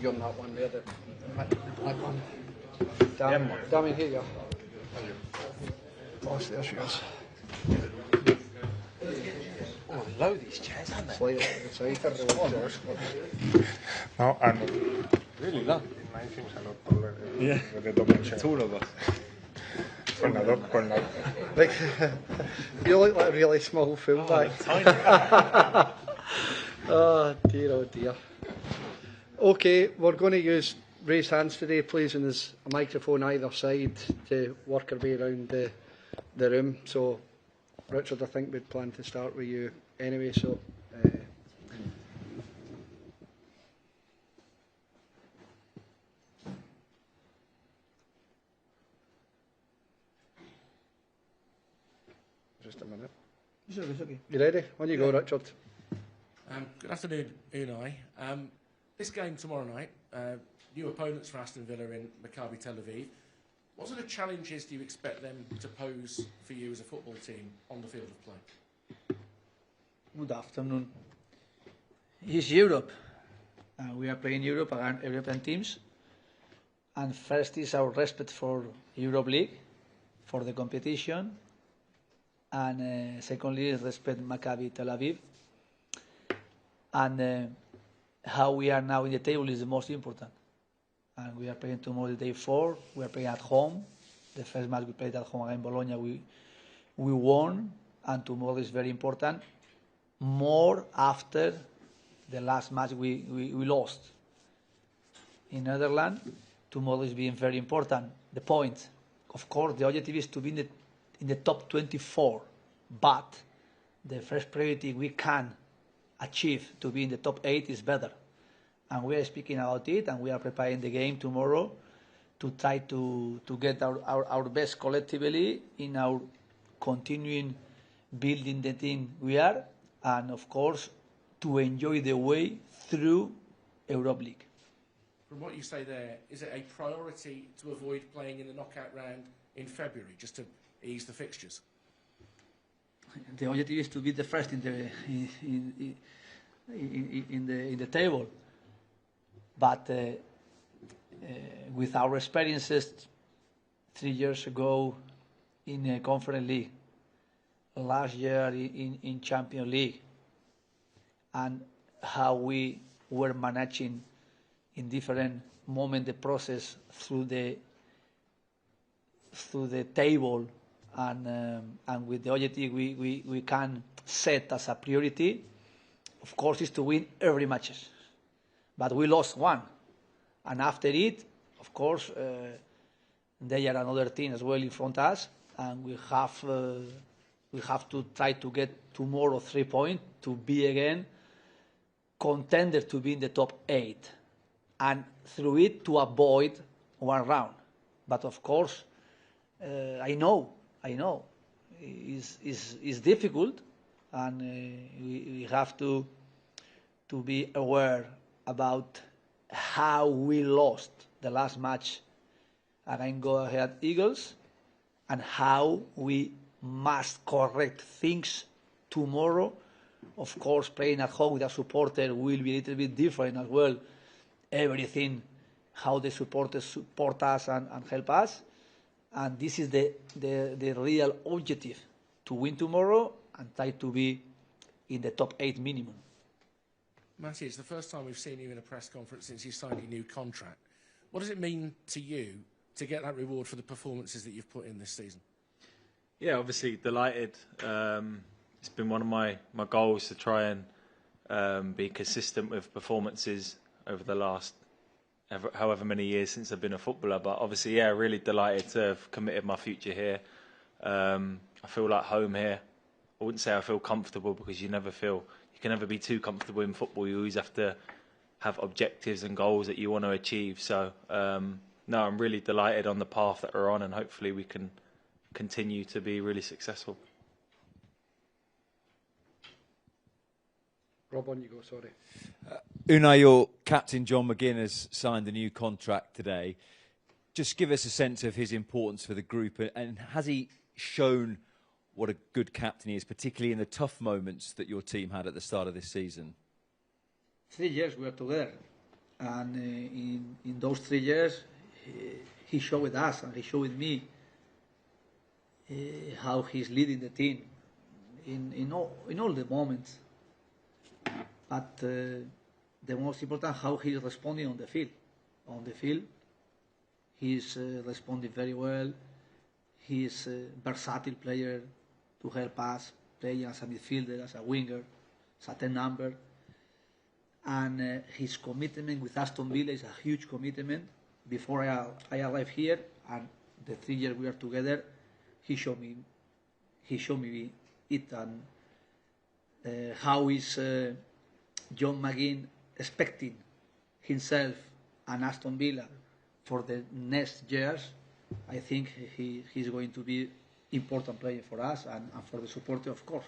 you're on that one there, the black one. Damn, here you are. Oh, there's yours. Oh, low these chairs, aren't they? No, I'm really low. mine seems a lot taller. Yeah, the double chair. Two of us. Like, you look like a really small fullback. Oh dear. Okay, we're going to use raised hands today, please, and there's a microphone either side to work our way around the room. So, Richard, I think we'd plan to start with you anyway. So. Just a minute. It's okay. You ready? On you go, Richard. Good afternoon, Unai. This game tomorrow night, new opponents for Aston Villa in Maccabi Tel Aviv. What sort of challenges do you expect them to pose for you as a football team on the field of play? Good afternoon. It's Europe. We are playing Europe against European teams. And first is our respect for Europa League, for the competition. And secondly, respect Maccabi Tel Aviv. And how we are now in the table is the most important. And we are playing tomorrow, the day 4. We are playing at home. The first match we played at home against Bologna, we won. And tomorrow is very important. More after the last match we lost. In Netherlands, tomorrow is being very important. The point, of course, the objective is to be in the top 24, but the first priority we can achieve to be in the top 8 is better. And we are speaking about it, and we are preparing the game tomorrow to try to get our best collectively in our continuing building the team we are, and of course to enjoy the way through Europa League. From what you say there, is it a priority to avoid playing in the knockout round in February, just to ease the fixtures? The objective is to be the first in the table, but with our experiences 3 years ago in a Conference League, last year in Champions League, and how we were managing in different moments the process through the table, and with the objective we can set as a priority, of course, is to win every matches. But we lost one, and after it, of course, they are another team as well in front of us, and we have to try to get tomorrow 3 points to be again contender to be in the top 8, and through it to avoid one round. But of course, I know, it's difficult, and we have to be aware about how we lost the last match against Go Ahead Eagles, and how we must correct things tomorrow. Of course, playing at home with a supporter will be a little bit different as well. Everything, how the supporters support us and help us. And this is the real objective, to win tomorrow and try to be in the top 8 minimum. Matty, it's the first time we've seen you in a press conference since you signed your new contract. What does it mean to you to get that reward for the performances that you've put in this season? Yeah, obviously delighted. It's been one of my goals to try and be consistent with performances over the last however many years since I've been a footballer. But obviously, yeah, really delighted to have committed my future here. I feel like home here. I wouldn't say I feel comfortable, because you can never be too comfortable in football. You always have to have objectives and goals that you want to achieve. So, no, I'm really delighted on the path that we're on, and hopefully we can continue to be really successful. Rob, on you go, sorry. Unai, your captain John McGinn has signed a new contract today. Just give us a sense of his importance for the group, and has he shown what a good captain he is, particularly in the tough moments that your team had at the start of this season? 3 years we are together, And in those 3 years, he showed us and he showed me how he's leading the team in all the moments. But the most important, how he's responding on the field. On the field, he's responding very well. He's a versatile player to help us play as a midfielder, as a winger, as a 10 number. And his commitment with Aston Villa is a huge commitment. Before I arrived here, and the 3 years we are together, he showed me it, and how is John McGinn expecting himself and Aston Villa for the next years. I think he's going to be important player for us and for the supporter, of course.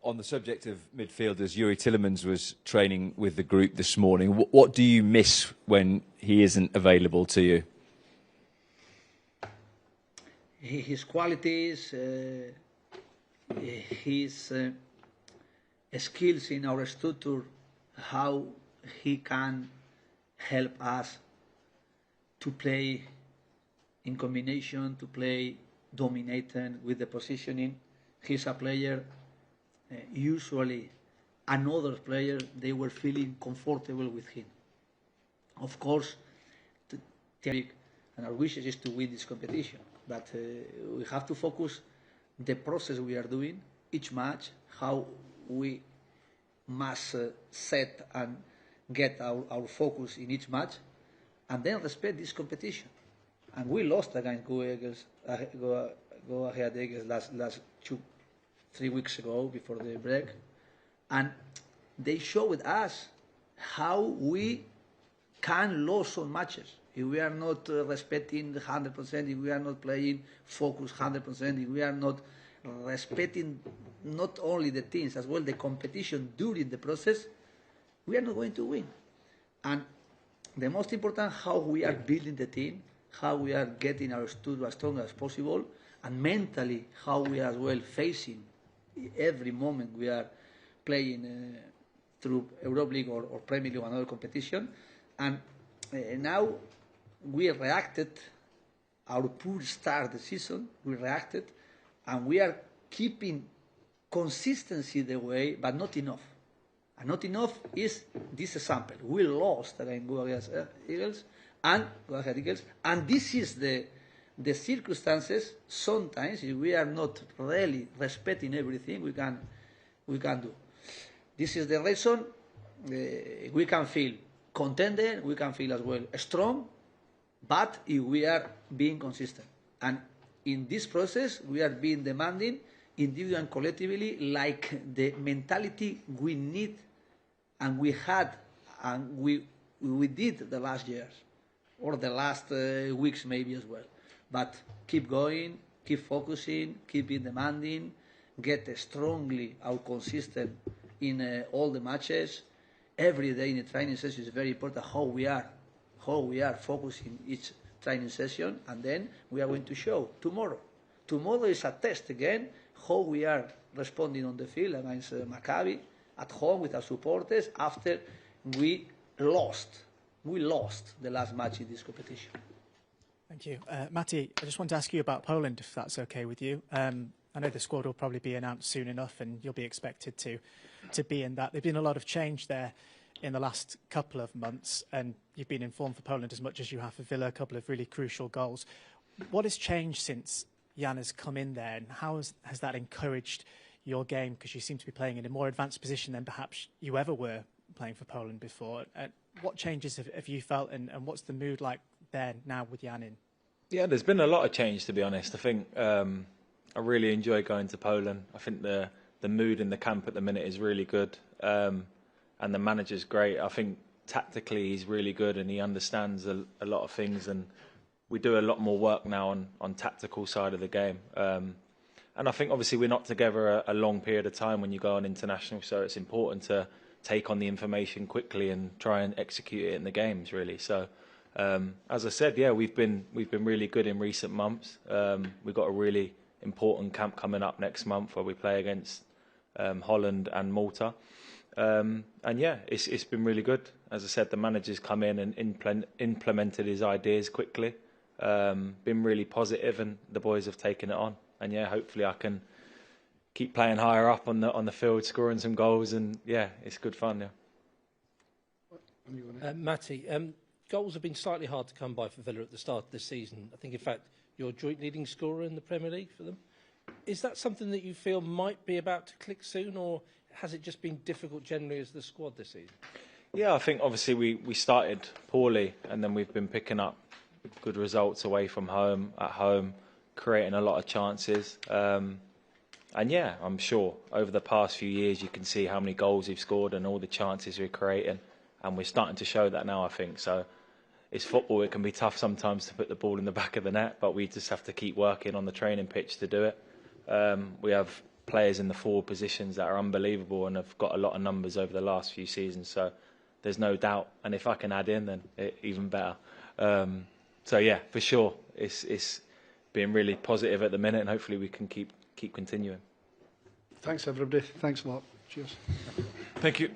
On the subject of midfielders, Yuri Tillemans was training with the group this morning. What do you miss when he isn't available to you? His qualities, his skills in our structure, how he can help us to play in combination, to play dominating with the positioning. He's a player, usually another player, they were feeling comfortable with him. Of course, and our wish is to win this competition, but we have to focus the process we are doing, each match, how we must set and get our focus in each match, and then respect this competition. And we lost against Go Ahead Eagles last 3 weeks ago before the break, and they showed us how we can lose some matches if we are not respecting 100%, if we are not playing focus 100%, if we are not respecting not only the teams as well the competition during the process, we are not going to win. And the most important, how we are building the team, how we are getting our studio as strong as possible, and mentally how we are as well facing every moment we are playing through Europa League or Premier League or another competition. And now we reacted, our poor start the season, we reacted, and we are keeping consistency the way, but not enough. And not enough is this example. We lost against Go Ahead Eagles, and this is the circumstances. Sometimes, if we are not really respecting everything, we can do. This is the reason we can feel contented, we can feel as well strong, but if we are being consistent. And in this process, we are being demanding, individually and collectively, like the mentality we need and we had and we did the last years, or the last weeks maybe as well. But keep going, keep focusing, keep being demanding, get strongly out consistent in all the matches. Every day in the training session is very important how we are focusing each training session, and then we are going to show tomorrow. Tomorrow is a test again, how we are responding on the field against Maccabi, at home with our supporters, after we lost the last match in this competition. Thank you. Matty, I just want to ask you about Poland, if that's okay with you. I know the squad will probably be announced soon enough and you'll be expected to be in that. There's been a lot of change there in the last couple of months, and you've been informed for Poland as much as you have for Villa, a couple of really crucial goals. What has changed since Jan has come in there, and how has that encouraged your game? Because you seem to be playing in a more advanced position than perhaps you ever were playing for Poland before. What changes have you felt, and what's the mood like there now with Jan in? Yeah, there's been a lot of change, to be honest. I think I really enjoy going to Poland. I think the mood in the camp at the minute is really good, and the manager's great. I think tactically he's really good and he understands a lot of things, and we do a lot more work now on tactical side of the game. And I think obviously we're not together a long period of time when you go on international, so it's important to take on the information quickly and try and execute it in the games, really. So as I said, yeah, we've been really good in recent months. We've got a really important camp coming up next month where we play against Holland and Malta. And yeah, it's been really good. As I said, the manager's come in and implemented his ideas quickly. Been really positive, and the boys have taken it on. And yeah, hopefully I can keep playing higher up on the field, scoring some goals, and yeah, it's good fun. Yeah. Matty, goals have been slightly hard to come by for Villa at the start of the season. I think, in fact, you're joint leading scorer in the Premier League for them. Is that something that you feel might be about to click soon, or has it just been difficult generally as the squad this season? Yeah, I think obviously we started poorly, and then we've been picking up good results away from home, at home, creating a lot of chances. And yeah, I'm sure over the past few years you can see how many goals we've scored and all the chances we're creating, and we're starting to show that now, I think. So it's football, it can be tough sometimes to put the ball in the back of the net, but we just have to keep working on the training pitch to do it. We have players in the forward positions that are unbelievable and have got a lot of numbers over the last few seasons, so there's no doubt. And if I can add in, then even better. So yeah, for sure, it's been really positive at the minute, and hopefully we can keep continuing. Thanks everybody. Thanks a lot. Cheers. Thank you.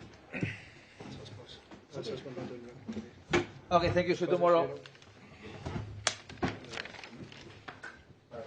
Okay, thank you. See you tomorrow.